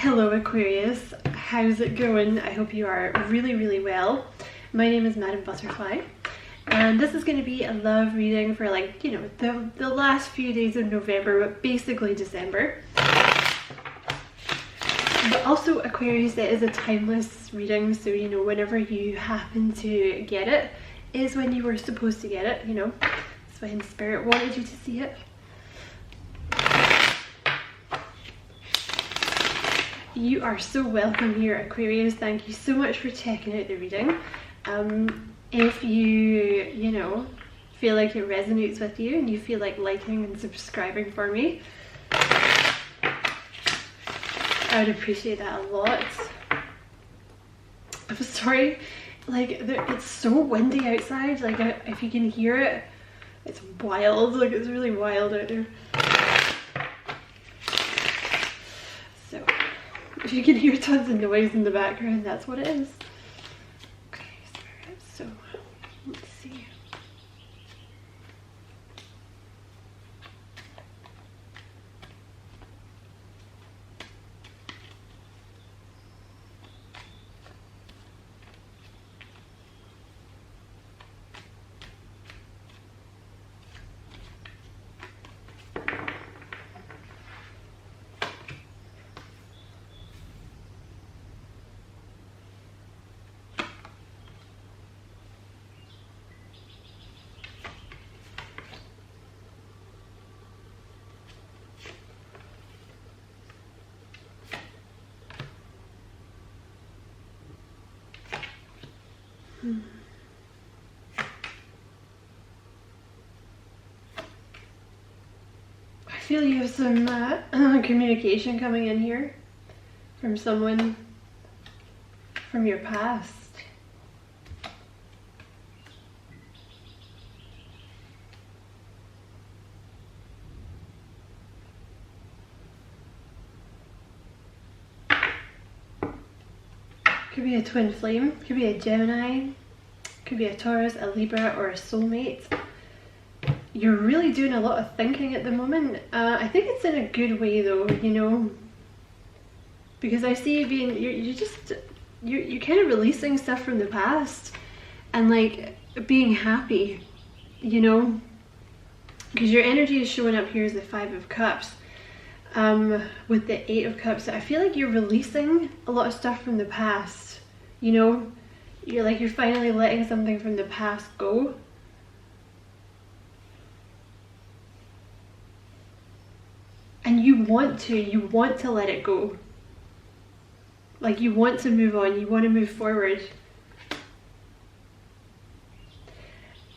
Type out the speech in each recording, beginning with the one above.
Hello Aquarius, how's it going? I hope you are really well. My name is Madam Butterfly and this is going to be a love reading for, like, you know, the last few days of November, but basically December. But also Aquarius, it is a timeless reading, so you know, whenever you happen to get it is when you were supposed to get it, you know. That's when Spirit wanted you to see it. You are so welcome here, Aquarius. Thank you so much for checking out the reading. If you know, feel like it resonates with you and you feel like liking and subscribing for me, I would appreciate that a lot. I'm sorry, like, it's so windy outside. Like, if you can hear it, it's wild. Like, it's really wild out there. So if you can hear tons of noise in the background, that's what it is. Okay, Spirit, so let's see. I feel you have some communication coming in here from someone from your past. Could be a twin flame, could be a Gemini, could be a Taurus, a Libra, or a soulmate. You're really doing a lot of thinking at the moment. I think it's in a good way though, you know, because I see you being, you're kind of releasing stuff from the past and like being happy, you know, because your energy is showing up here as the 5 of Cups. With the 8 of Cups, I feel like you're releasing a lot of stuff from the past, you know. You're finally letting something from the past go. And you want to let it go. Like, you want to move on, you want to move forward.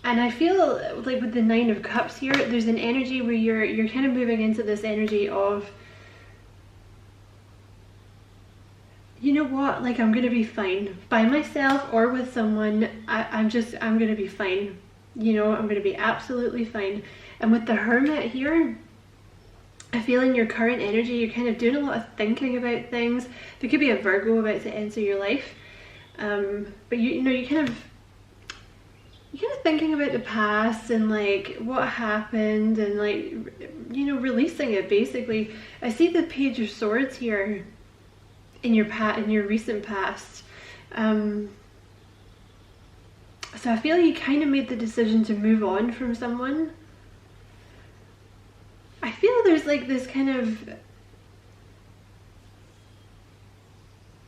And I feel like with the 9 of Cups here, there's an energy where you're kind of moving into this energy of, you know what, like, I'm gonna be fine by myself or with someone. I'm gonna be fine, you know. I'm gonna be absolutely fine. And with the Hermit here, I feel in your current energy you're kind of doing a lot of thinking about things. There could be a Virgo about to enter your life, but you know, you're kind of thinking about the past and like what happened and, like, you know, releasing it basically. I see the Page of Swords here in your recent past. So I feel you kind of made the decision to move on from someone. I feel there's like this kind of,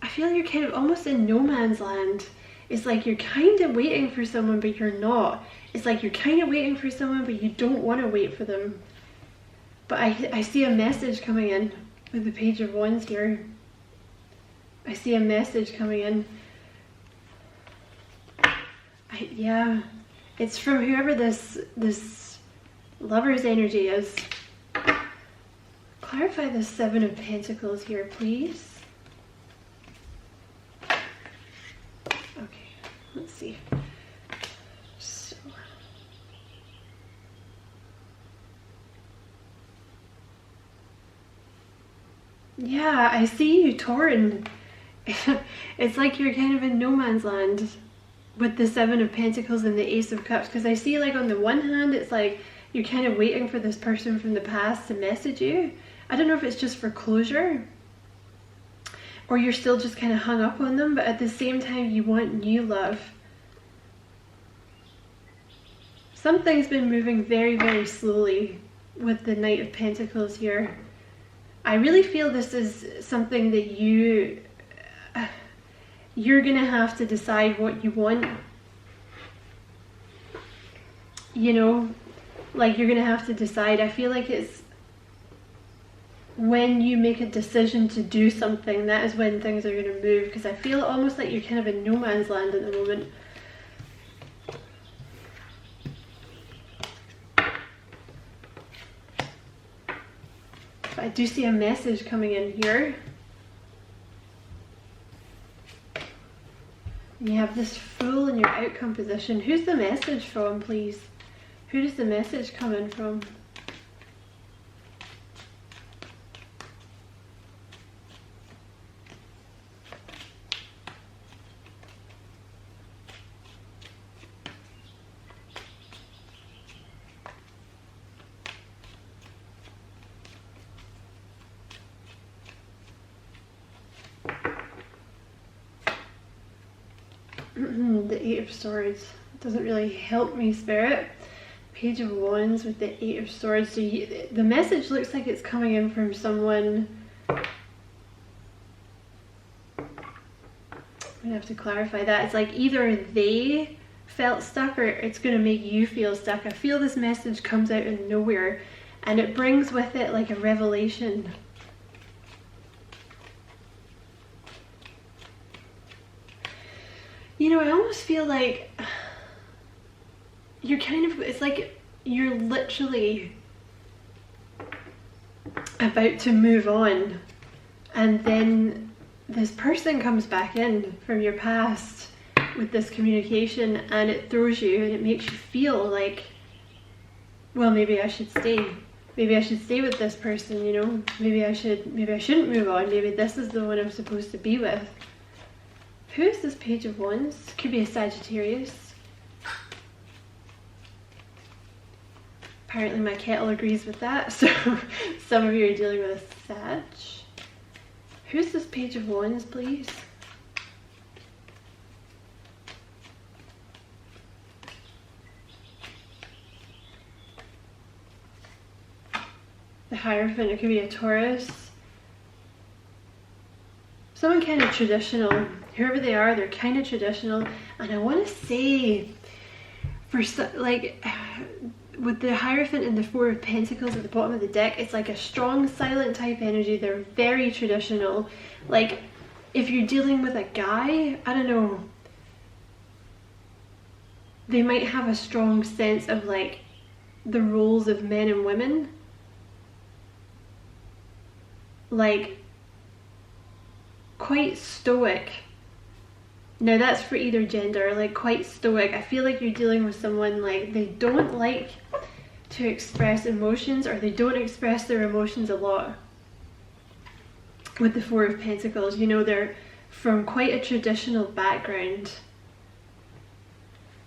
I feel you're kind of almost in no man's land. It's like you're kind of waiting for someone, but you're not. It's like you're kind of waiting for someone, but you don't want to wait for them. But I see a message coming in with the Page of Wands here. I see a message coming in. Yeah, it's from whoever this lover's energy is. Clarify the 7 of Pentacles here, please. Okay, let's see. So, yeah, I see you torn. It's like you're kind of in no man's land with the 7 of Pentacles and the Ace of Cups, because I see, like, on the one hand it's like you're kind of waiting for this person from the past to message you. I don't know if it's just for closure, or you're still just kind of hung up on them, but at the same time you want new love. Something's been moving very, very slowly with the Knight of Pentacles here. I really feel this is something that you're gonna have to decide what you want. You know, like you're gonna have to decide. I feel like it's when you make a decision to do something, that is when things are gonna move, because I feel almost like you're kind of in no man's land at the moment. I do see a message coming in here. And you have this Fool in your outcome position. Who's the message from, please? Who does the message come in from? The Eight of Swords doesn't really help me, Spirit. Page of Wands with the Eight of Swords. So the message looks like it's coming in from someone. I'm gonna have to clarify that. It's like either they felt stuck or it's gonna make you feel stuck. I feel this message comes out of nowhere and it brings with it like a revelation. You know, I almost feel like you're kind of, it's like you're literally about to move on, and then this person comes back in from your past with this communication and it throws you and it makes you feel like, well, maybe I should stay. Maybe I should stay with this person, you know? Maybe I shouldn't move on. Maybe this is the one I'm supposed to be with. Who is this Page of Wands? Could be a Sagittarius. Apparently my kettle agrees with that, so some of you are dealing with a Sag. Who's this Page of Wands, please? The Hierophant, it could be a Taurus. Someone kind of traditional. Whoever they are, they're kind of traditional. And I want to say, for like, with the Hierophant and the Four of Pentacles at the bottom of the deck, it's like a strong, silent type energy. They're very traditional. Like, if you're dealing with a guy, I don't know, they might have a strong sense of like the roles of men and women. Like, quite stoic. Now that's for either gender, like quite stoic. I feel like you're dealing with someone like they don't like to express emotions, or they don't express their emotions a lot. With the Four of Pentacles, you know, they're from quite a traditional background,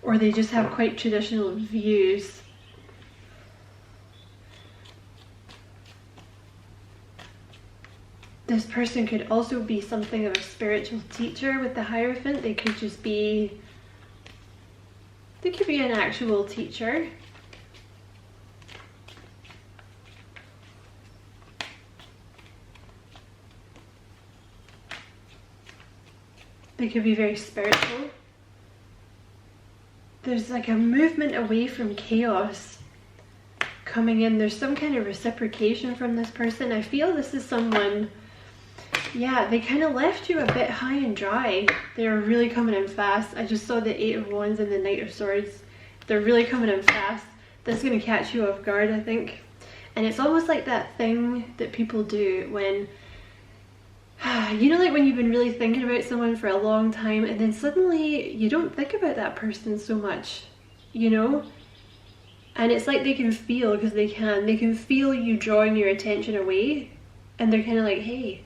or they just have quite traditional views. This person could also be something of a spiritual teacher with the Hierophant. They could just be, they could be an actual teacher. They could be very spiritual. There's like a movement away from chaos coming in. There's some kind of reciprocation from this person. I feel this is someone, yeah, they kind of left you a bit high and dry. They're really coming in fast. I just saw the Eight of Wands and the Knight of Swords. They're really coming in fast. That's going to catch you off guard, I think. And it's almost like that thing that people do when, you know, like when you've been really thinking about someone for a long time and then suddenly you don't think about that person so much, you know? And it's like they can feel, because they can feel you drawing your attention away, and they're kind of like, hey,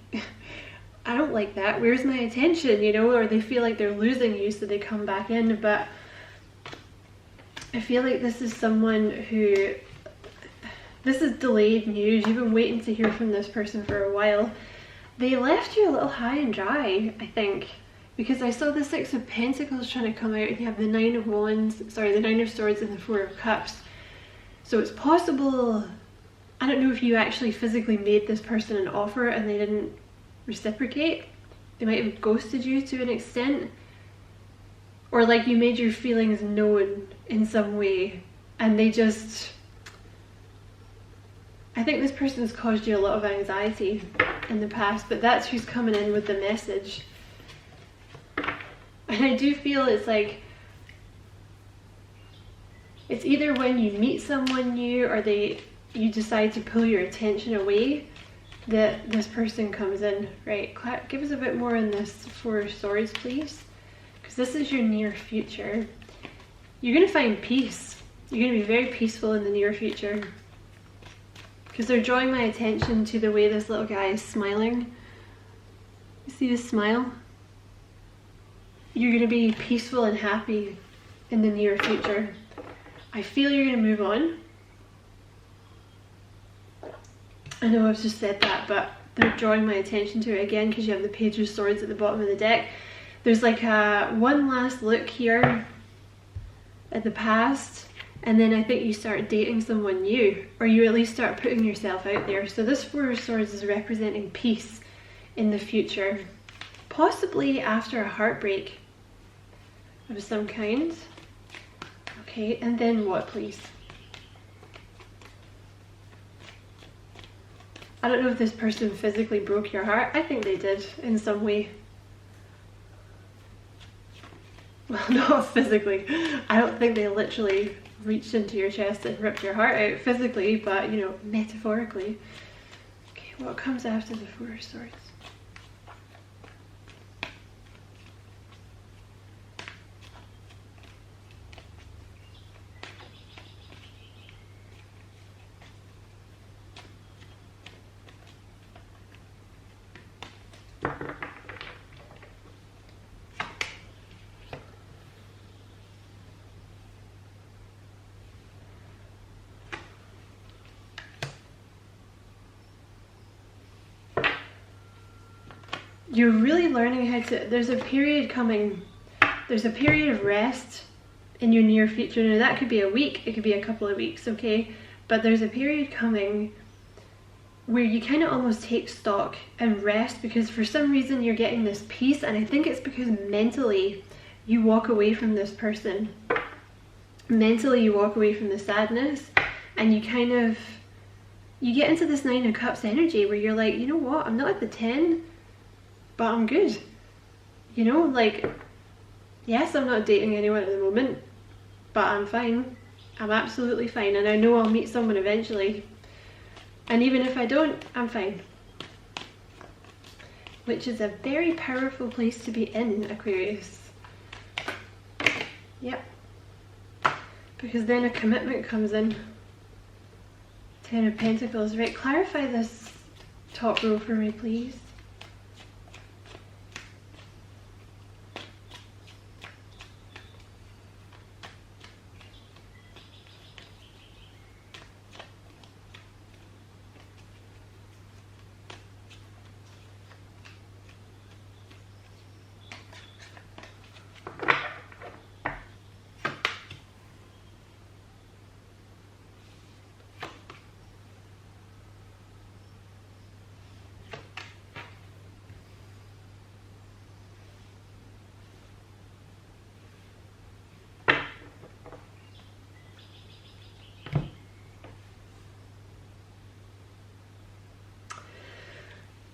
I don't like that, where's my attention, you know? Or they feel like they're losing you, so they come back in. But I feel like this is someone who, this is delayed news. You've been waiting to hear from this person for a while. they left you a little high and dry, I think, because I saw the Six of Pentacles trying to come out, and you have the Nine of Wands, sorry, the Nine of Swords and the Four of Cups. So it's possible, I don't know if you actually physically made this person an offer and they didn't reciprocate. They might have ghosted you to an extent, or like you made your feelings known in some way and they just, I think this person's caused you a lot of anxiety in the past, but that's who's coming in with the message. And I do feel it's like, it's either when you meet someone new or you decide to pull your attention away that this person comes in. Right, give us a bit more on this Four of Swords, please, because this is your near future. You're going to find peace. You're going to be very peaceful in the near future, because they're drawing my attention to the way this little guy is smiling. You see this smile? You're going to be peaceful and happy in the near future. I feel you're going to move on. I know I've just said that, but they're drawing my attention to it again because you have the Page of Swords at the bottom of the deck. There's like a one last look here at the past, and then I think you start dating someone new, or you at least start putting yourself out there. So this Four of Swords is representing peace in the future, possibly after a heartbreak of some kind. Okay, and then what, please? I don't know if this person physically broke your heart. I think they did in some way. Well, not physically. I don't think they literally reached into your chest and ripped your heart out physically, but, you know, metaphorically. Okay, what comes after the Four of Swords? You're really learning how to, there's a period coming, there's a period of rest in your near future. Now that could be a week, it could be a couple of weeks, okay? But there's a period coming where you kind of almost take stock and rest, because for some reason you're getting this peace, and I think it's because mentally you walk away from this person. Mentally you walk away from the sadness, and you kind of, you get into this Nine of Cups energy where you're like, you know what, I'm not at the 10, but I'm good. You know, like, yes, I'm not dating anyone at the moment, but I'm fine. I'm absolutely fine, and I know I'll meet someone eventually. And even if I don't, I'm fine. Which is a very powerful place to be in, Aquarius. Yep. Because then a commitment comes in. Ten of Pentacles. Right, clarify this top row for me, please.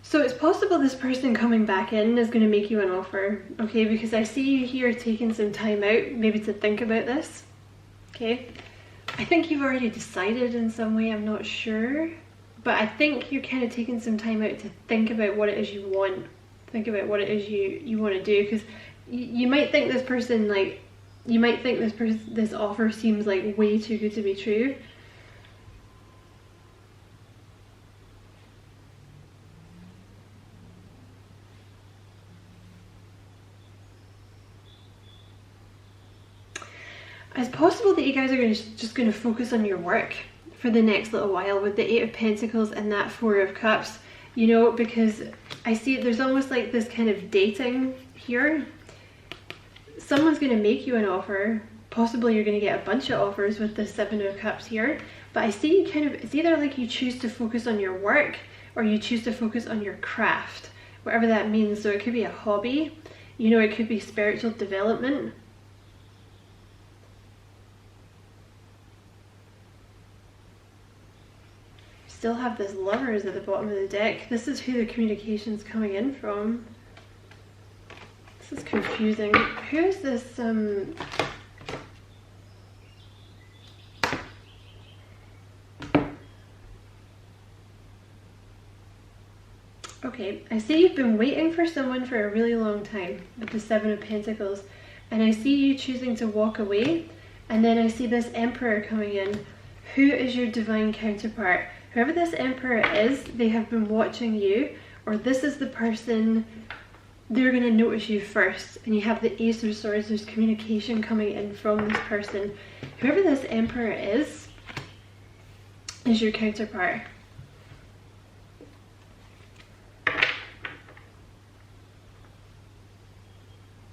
So it's possible this person coming back in is going to make you an offer, okay? Because I see you here taking some time out, maybe to think about this, okay? I think you've already decided in some way, I'm not sure. But I think you're kind of taking some time out to think about what it is you want. Think about what it is you want to do. Because you might think this person, like, you might think this offer seems like way too good to be true. It's possible that you guys are just going to focus on your work for the next little while with the Eight of Pentacles and that Four of Cups. you know, because I see there's almost like this kind of dating here. Someone's going to make you an offer. Possibly you're going to get a bunch of offers with the 7 of Cups here. But I see you kind of, it's either like you choose to focus on your work or you choose to focus on your craft, whatever that means. So it could be a hobby, you know, it could be spiritual development. Still have this Lovers at the bottom of the deck. This is who the communication's coming in from. This is confusing. Who is this? Okay, I see you've been waiting for someone for a really long time with the 7 of Pentacles, and I see you choosing to walk away, and then I see this Emperor coming in. Who is your divine counterpart? Whoever this Emperor is, they have been watching you, or this is the person, they're going to notice you first. And you have the Ace of Swords, there's communication coming in from this person. Whoever this Emperor is your counterpart.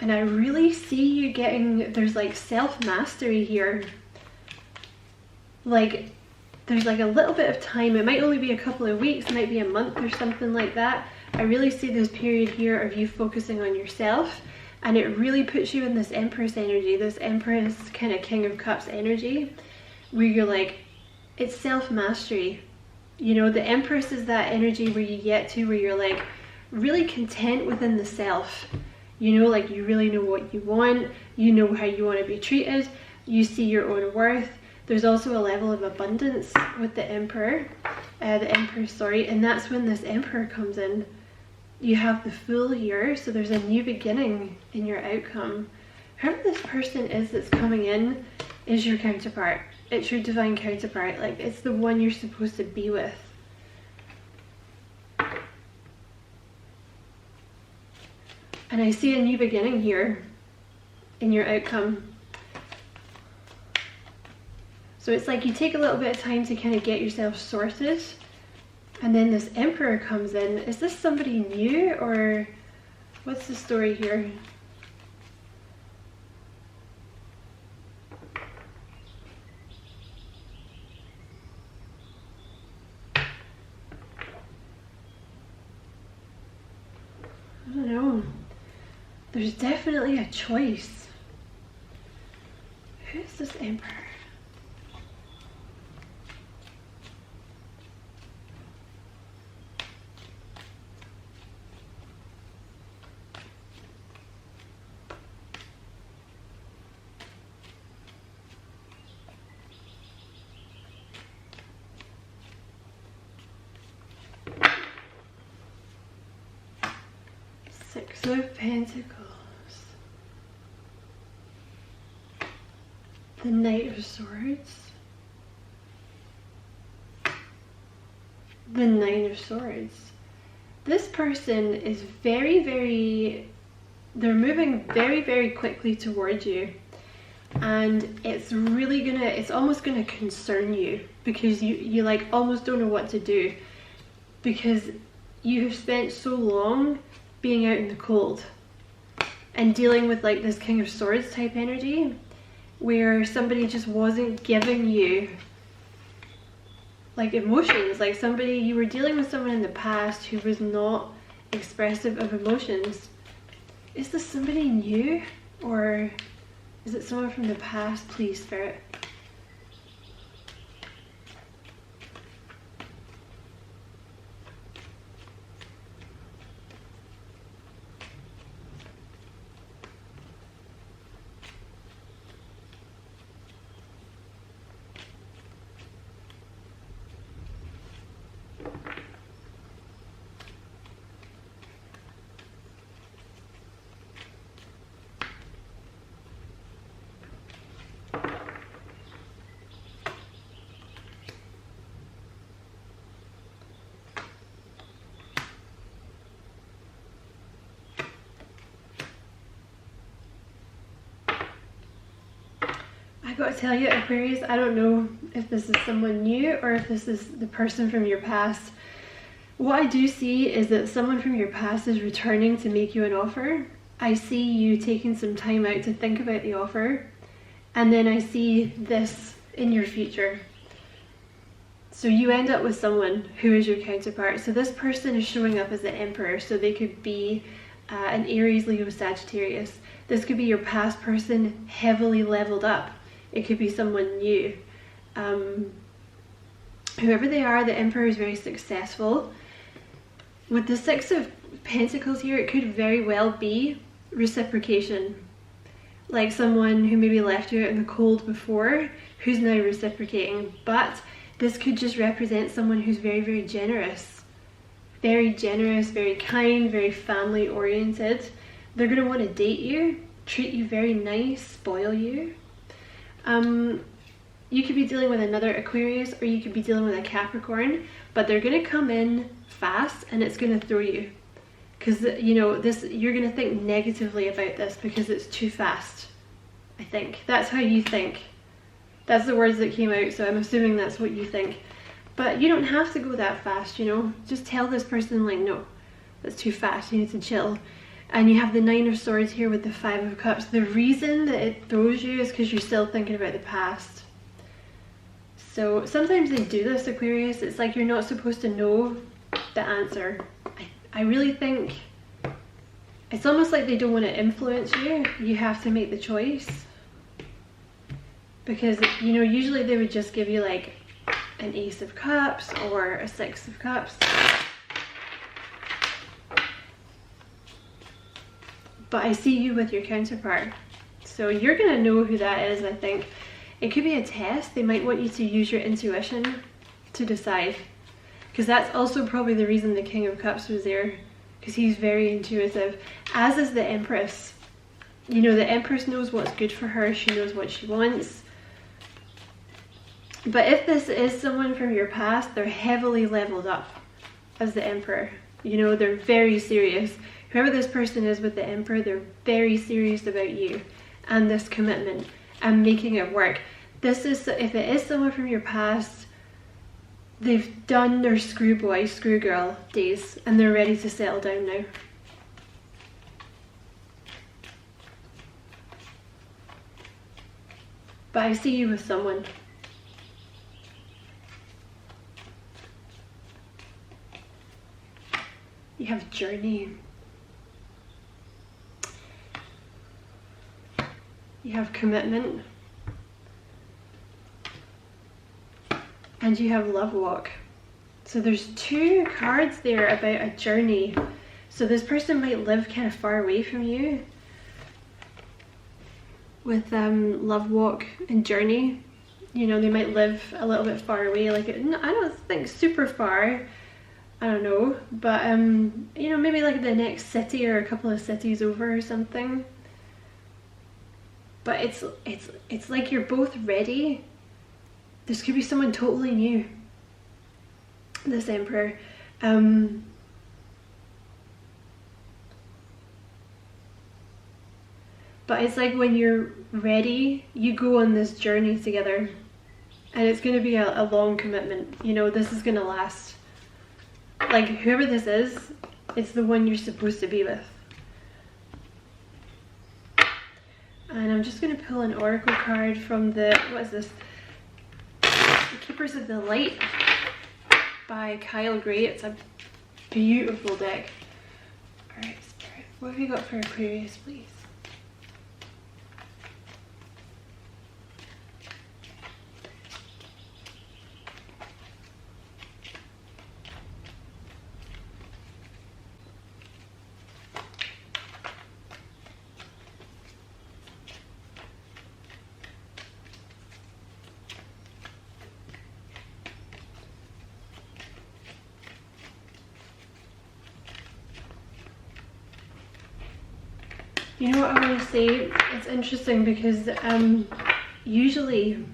And I really see you getting, there's like self-mastery here. Like, there's like a little bit of time. It might only be a couple of weeks, it might be a month or something like that. I really see this period here of you focusing on yourself, and it really puts you in this Empress energy, this Empress kind of King of Cups energy, where you're like, it's self-mastery. You know, the Empress is that energy where you get to where you're like really content within the self. You know, like you really know what you want, you know how you want to be treated, you see your own worth. There's also a level of abundance with the Emperor, sorry, and that's when this Emperor comes in. You have the Fool here, so there's a new beginning in your outcome. Whoever this person is that's coming in is your counterpart. It's your divine counterpart, like it's the one you're supposed to be with. And I see a new beginning here in your outcome. So it's like you take a little bit of time to kind of get yourself sorted, and then this Emperor comes in. Is this somebody new, or what's the story here? I don't know. There's definitely a choice. Who is this Emperor? Six of Pentacles. The Knight of Swords. The Nine of Swords. This person is they're moving very quickly towards you. And it's really it's almost gonna concern you, because you like almost don't know what to do, because you have spent so long being out in the cold and dealing with like this King of Swords type energy, where somebody just wasn't giving you like emotions, like you were dealing with someone in the past who was not expressive of emotions. Is this somebody new, or is it someone from the past, please, Spirit? I gotta tell you, Aquarius, I don't know if this is someone new or if this is the person from your past, What I do see is that someone from your past is returning to make you an offer. I see you taking some time out to think about the offer, and then I see this in your future. So you end up with someone who is your counterpart. So this person is showing up as the Emperor, so they could be an Aries, Leo, Sagittarius. This could be your past person heavily leveled up. It could be someone new. Whoever they are, the Emperor is very successful. With the Six of Pentacles here, it could very well be reciprocation. Like someone who maybe left you out in the cold before, who's now reciprocating. But this could just represent someone who's very, very generous. Very generous, very kind, very family oriented. They're going to want to date you, treat you very nice, spoil you. You could be dealing with another Aquarius, or you could be dealing with a Capricorn, but they're going to come in fast and it's going to throw you. Because, you know, you're going to think negatively about this because it's too fast, I think. That's how you think. That's the words that came out, so I'm assuming that's what you think. But you don't have to go that fast, you know. Just tell this person, like, no, that's too fast, you need to chill. And you have the Nine of Swords here with the Five of Cups. The reason that it throws you is because you're still thinking about the past. So sometimes they do this, Aquarius. It's like you're not supposed to know the answer. I really think it's almost like they don't want to influence you. You have to make the choice. Because, you know, usually they would just give you like an Ace of Cups or a Six of Cups. But I see you with your counterpart. So you're going to know who that is, I think. It could be a test. They might want you to use your intuition to decide. Because that's also probably the reason the King of Cups was there. Because he's very intuitive. As is the Empress. You know, the Empress knows what's good for her. She knows what she wants. But if this is someone from your past, they're heavily leveled up as the Emperor. You know, they're very serious. Whoever this person is with the Emperor, they're very serious about you and this commitment and making it work. This is, if it is someone from your past, they've done their screwboy, screwgirl days and they're ready to settle down now. But I see you with someone. You have journey. You have commitment. And you have love walk. So there's two cards there about a journey. So this person might live kind of far away from you. With love walk and journey. You know, they might live a little bit far away. Like, I don't think super far. I don't know, but you know, maybe like the next city or a couple of cities over or something. But it's like you're both ready. This could be someone totally new. This Emperor. But it's like when you're ready, you go on this journey together. And it's going to be a long commitment. You know, this is going to last. Like, whoever this is, it's the one you're supposed to be with. And I'm just going to pull an oracle card from the, what is this? The Keepers of the Light by Kyle Gray. It's a beautiful deck. Alright, Spirit, what have you got for Aquarius, please? You know what I want to say? It's interesting because usually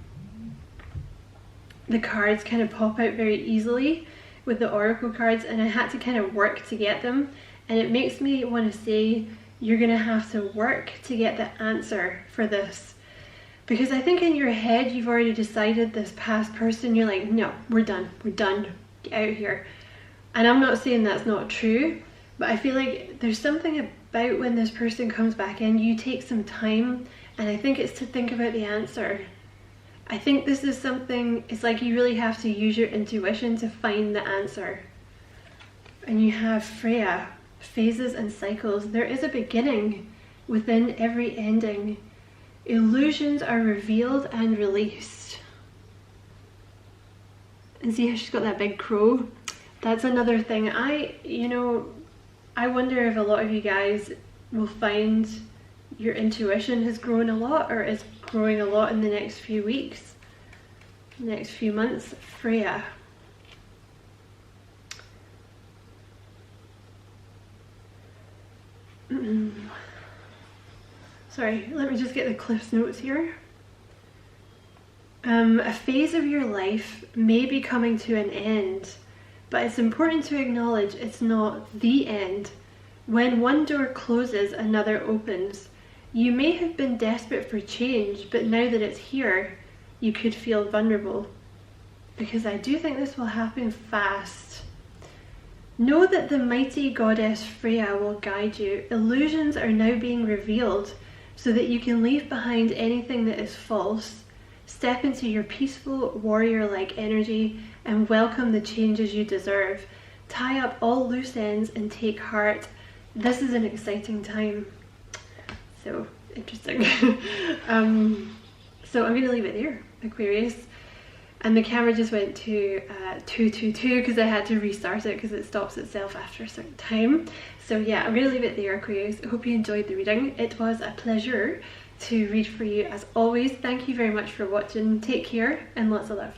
the cards kind of pop out very easily with the oracle cards, and I had to kind of work to get them, and it makes me want to say you're going to have to work to get the answer for this. Because I think in your head you've already decided this past person, you're like, no, we're done, get out of here. And I'm not saying that's not true, but I feel like there's something about when this person comes back in, you take some time, and I think it's to think about the answer. I think this is something, it's like you really have to use your intuition to find the answer. And you have Freya, phases and cycles. There is a beginning within every ending. Illusions are revealed and released. And see how she's got that big crow? That's another thing. I wonder if a lot of you guys will find your intuition has grown a lot, or is growing a lot in the next few weeks, next few months. Freya. Sorry, let me just get the Cliff's Notes here. A phase of your life may be coming to an end, but it's important to acknowledge it's not the end. When one door closes, another opens. You may have been desperate for change, but now that it's here, you could feel vulnerable. Because I do think this will happen fast. Know that the mighty goddess Freya will guide you. Illusions are now being revealed so that you can leave behind anything that is false. Step into your peaceful, warrior-like energy and welcome the changes you deserve. Tie up all loose ends and take heart. This is an exciting time. So interesting. So I'm going to leave it there, Aquarius. And the camera just went to 222 because I had to restart it because it stops itself after a certain time. So yeah, I'm going to leave it there, Aquarius. I hope you enjoyed the reading. It was a pleasure to read for you as always. Thank you very much for watching. Take care and lots of love.